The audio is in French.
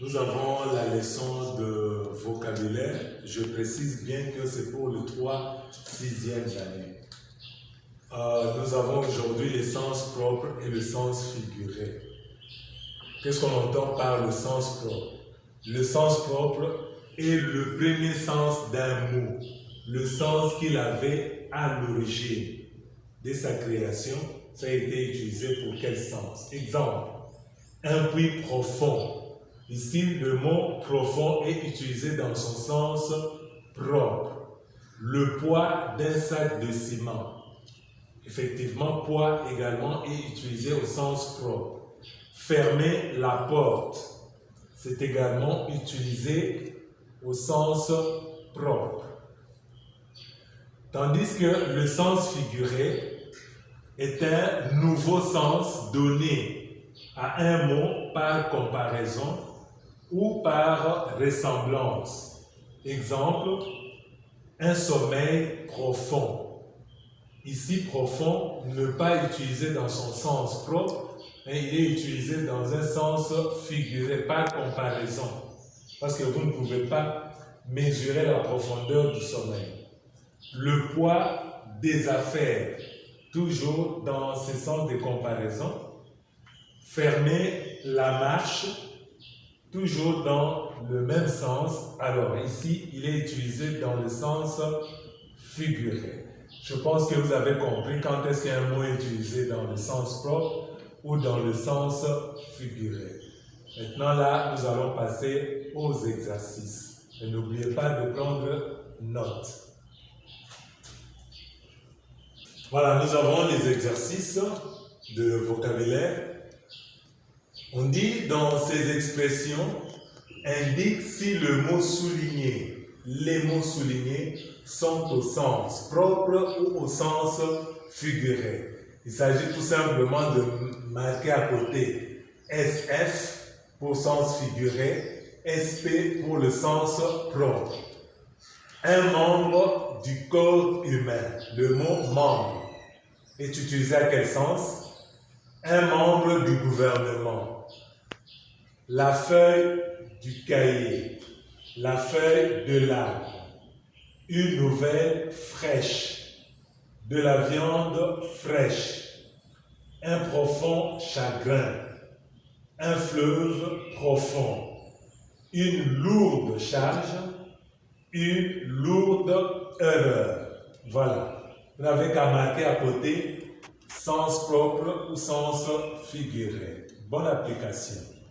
Nous avons la leçon de vocabulaire. Je précise bien que c'est pour le 3-6e année. Nous avons aujourd'hui le sens propre et le sens figuré. Qu'est-ce qu'on entend par le sens propre? Le sens propre est le premier sens d'un mot, le sens qu'il avait à l'origine. Dès sa création, ça a été utilisé pour quel sens? Exemple, un puits profond. Ici, le mot profond est utilisé dans son sens propre. Le poids d'un sac de ciment. Effectivement, poids également est utilisé au sens propre. Fermer la porte, c'est également utilisé au sens propre. Tandis que le sens figuré est un nouveau sens donné à un mot par comparaison ou par ressemblance. Exemple, un sommeil profond. Ici, profond, ne pas utilisé dans son sens propre, mais il est utilisé dans un sens figuré, par comparaison. Parce que vous ne pouvez pas mesurer la profondeur du sommeil. Le poids des affaires, toujours dans ce sens de comparaison. Fermer la marche, toujours dans le même sens. Alors ici, il est utilisé dans le sens figuré. Je pense que vous avez compris quand est-ce qu'un mot est utilisé dans le sens propre ou dans le sens figuré. Maintenant là, nous allons passer aux exercices. Et n'oubliez pas de prendre note. Voilà, nous avons les exercices de vocabulaire. On dit dans ces expressions, indique si le mot souligné, les mots soulignés sont au sens propre ou au sens figuré. Il s'agit tout simplement de marquer à côté SF pour sens figuré, SP pour le sens propre. Un membre du corps humain, le mot membre, est utilisé à quel sens? Un membre du gouvernement. La feuille du cahier, la feuille de l'arbre, une nouvelle fraîche, de la viande fraîche, un profond chagrin, un fleuve profond, une lourde charge, une lourde erreur. Voilà. Vous n'avez qu'à marquer à côté sens propre ou sens figuré. Bonne application.